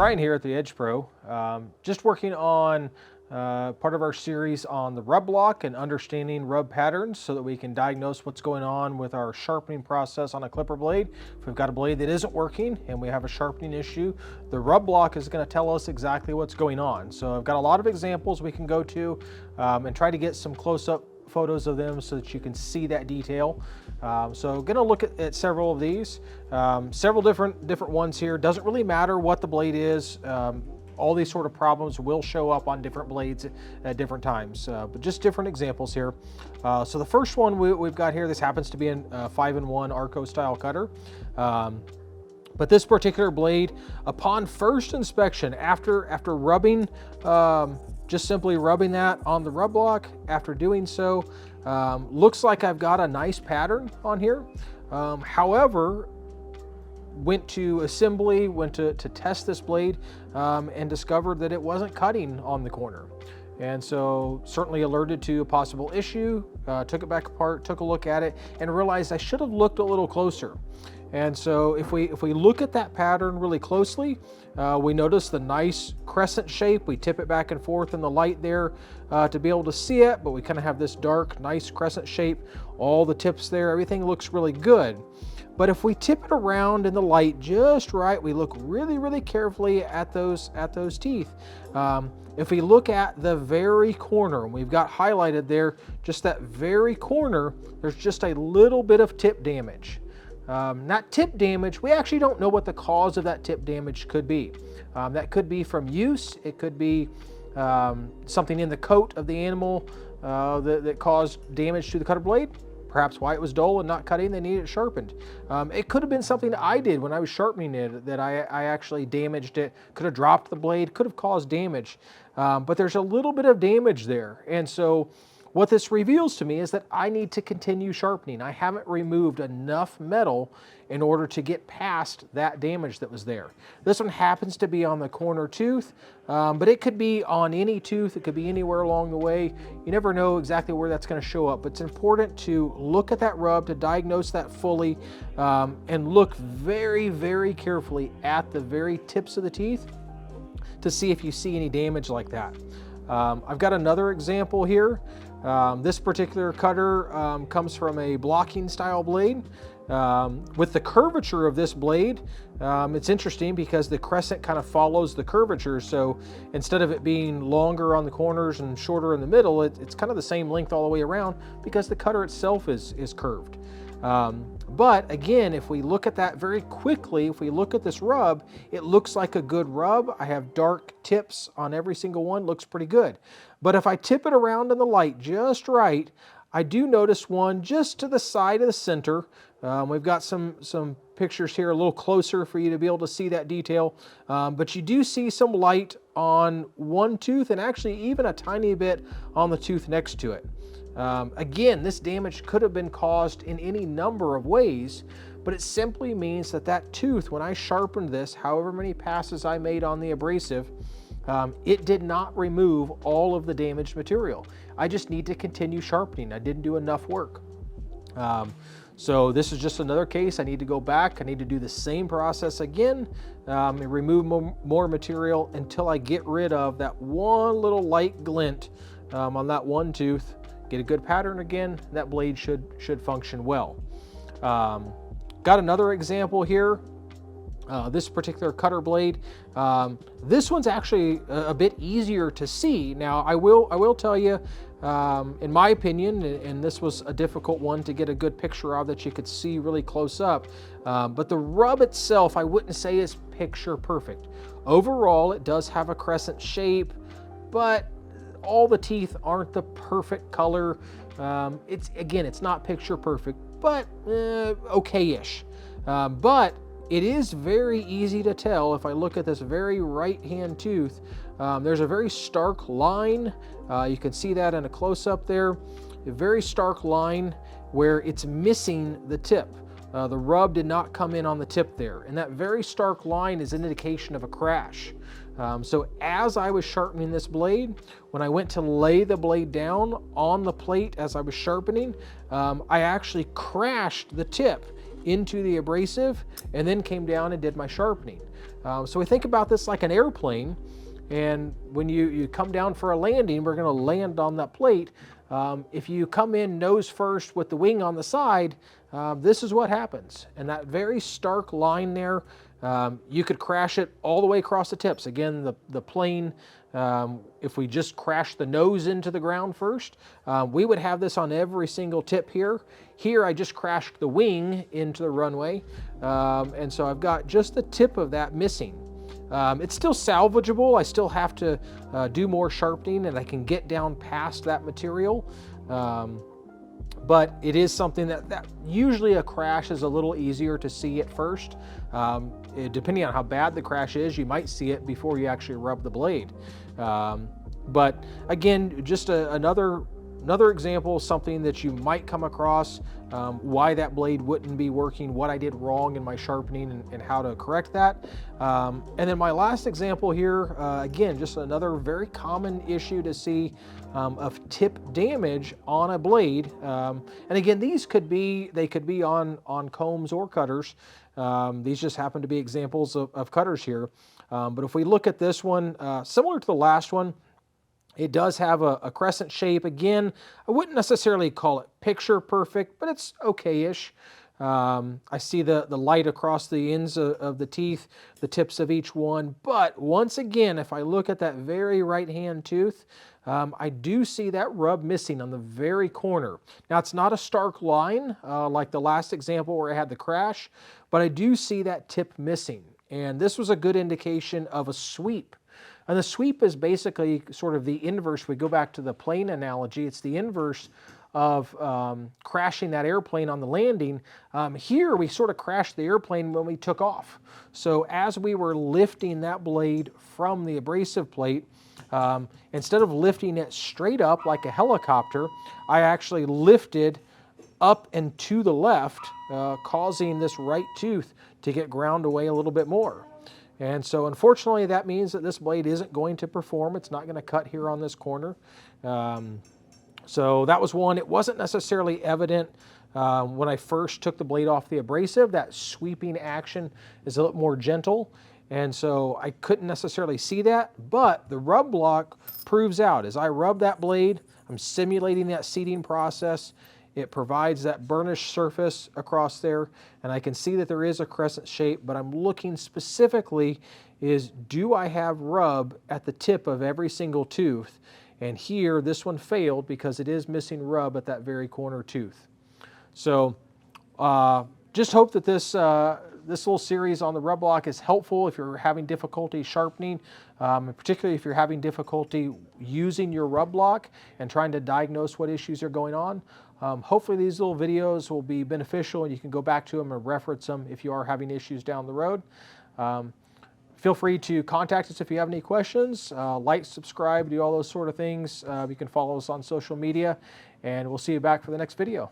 Brian here at the Edge Pro, just working on part of our series on the rub block and understanding rub patterns so that we can diagnose what's going on with our sharpening process on a clipper blade. If we've got a blade that isn't working and we have a sharpening issue, the rub block is going to tell us exactly what's going on. So I've got a lot of examples we can go to and try to get some close-up photos of them so that you can see that detail. So going to look at several of these, several different ones here. Doesn't really matter what the blade is. All these sort of problems will show up on different blades at different times, but just different examples here. So the first one we've got here, this happens to be a 5-in-1 Arco style cutter. But this particular blade, upon first inspection, after rubbing, just simply rubbing that on the rub block, after doing so, looks like I've got a nice pattern on here. However, went to assembly, went to test this blade, and discovered that it wasn't cutting on the corner. And so certainly alerted to a possible issue, took it back apart, took a look at it, and realized I should have looked a little closer. And so if we look at that pattern really closely, we notice the nice crescent shape. We tip it back and forth in the light there to be able to see it, but we kind of have this dark, nice crescent shape. All the tips there, everything looks really good. But if we tip it around in the light just right, we look really carefully at those teeth. If we look at the very corner, and we've got highlighted there, just that very corner, there's just a little bit of tip damage. Not tip damage, we actually don't know what the cause of that tip damage could be. That could be from use, it could be something in the coat of the animal that caused damage to the cutter blade. Perhaps why it was dull and not cutting, they needed it sharpened. It could have been something I did when I was sharpening it that I actually damaged it, could have dropped the blade, could have caused damage. But there's a little bit of damage there. And so what this reveals to me is that I need to continue sharpening. I haven't removed enough metal in order to get past that damage that was there. This one happens to be on the corner tooth, but it could be on any tooth. It could be anywhere along the way. You never know exactly where that's going to show up, but it's important to look at that rub, to diagnose that fully, and look very carefully at the very tips of the teeth to see if you see any damage like that. I've got another example here. This particular cutter comes from a blocking style blade. With the curvature of this blade, it's interesting because the crescent kind of follows the curvature. So instead of it being longer on the corners and shorter in the middle, it's kind of the same length all the way around because the cutter itself is curved. But again, if we look at that very quickly, if we look at this rub, it looks like a good rub. I have dark tips on every single one, looks pretty good. But if I tip it around in the light just right, I do notice one just to the side of the center. We've got some pictures here a little closer for you to be able to see that detail. But you do see some light on one tooth and actually even a tiny bit on the tooth next to it. Again, this damage could have been caused in any number of ways, but it simply means that that tooth, when I sharpened this, however many passes I made on the abrasive, it did not remove all of the damaged material. I just need to continue sharpening. I didn't do enough work. So this is just another case. I need to go back. I need to do the same process again and remove more material until I get rid of that one little light glint on that one tooth. Get a good pattern again. That blade should function well. Got another example here. This particular cutter blade. This one's actually a bit easier to see. Now I will tell you, in my opinion, and this was a difficult one to get a good picture of that you could see really close up, but the rub itself I wouldn't say is picture perfect. Overall, it does have a crescent shape, but all the teeth aren't the perfect color. It's not picture perfect, but okay-ish. But it is very easy to tell if I look at this very right-hand tooth. There's a very stark line. You can see that in a close-up there. A very stark line where it's missing the tip. The rub did not come in on the tip there. And that very stark line is an indication of a crash. So as I was sharpening this blade, when I went to lay the blade down on the plate as I was sharpening, I actually crashed the tip into the abrasive and then came down and did my sharpening. So we think about this like an airplane, and when you come down for a landing, we're going to land on that plate. If you come in nose first with the wing on the side, this is what happens. And that very stark line there, you could crash it all the way across the tips. Again, the plane, if we just crash the nose into the ground first, we would have this on every single tip here. Here I just crashed the wing into the runway, and so I've got just the tip of that missing. It's still salvageable. I still have to do more sharpening, and I can get down past that material. But it is something that usually a crash is a little easier to see at first. Depending on how bad the crash is, you might see it before you actually rub the blade. But again, just another example, something that you might come across, why that blade wouldn't be working, what I did wrong in my sharpening, and how to correct that. And then my last example here, again, just another very common issue to see of tip damage on a blade. And again, these could be on combs or cutters. These just happen to be examples of cutters here. But if we look at this one, similar to the last one, it does have a crescent shape. Again, I wouldn't necessarily call it picture perfect, but it's okay-ish. I see the light across the ends of the teeth, the tips of each one. But once again, if I look at that very right-hand tooth, I do see that rub missing on the very corner. Now, it's not a stark line like the last example where I had the crash, but I do see that tip missing. And this was a good indication of a sweep. And the sweep is basically sort of the inverse. We go back to the plane analogy. It's the inverse of crashing that airplane on the landing. Here we sort of crashed the airplane when we took off. So as we were lifting that blade from the abrasive plate, instead of lifting it straight up like a helicopter, I actually lifted up and to the left, causing this right tooth to get ground away a little bit more. And so unfortunately that means that this blade isn't going to perform. It's not going to cut here on this corner. So that was one. It wasn't necessarily evident when I first took the blade off the abrasive. That sweeping action is a little more gentle, and so I couldn't necessarily see that, but the rub block proves out. As I rub that blade, I'm simulating that seating process. It provides that burnished surface across there, and I can see that there is a crescent shape, but I'm looking specifically is, do I have rub at the tip of every single tooth? And here, this one failed because it is missing rub at that very corner tooth. So just hope that this little series on the rub block is helpful if you're having difficulty sharpening, and particularly if you're having difficulty using your rub block and trying to diagnose what issues are going on. Hopefully these little videos will be beneficial and you can go back to them and reference them if you are having issues down the road. Feel free to contact us if you have any questions. Like, subscribe, do all those sort of things. You can follow us on social media, and we'll see you back for the next video.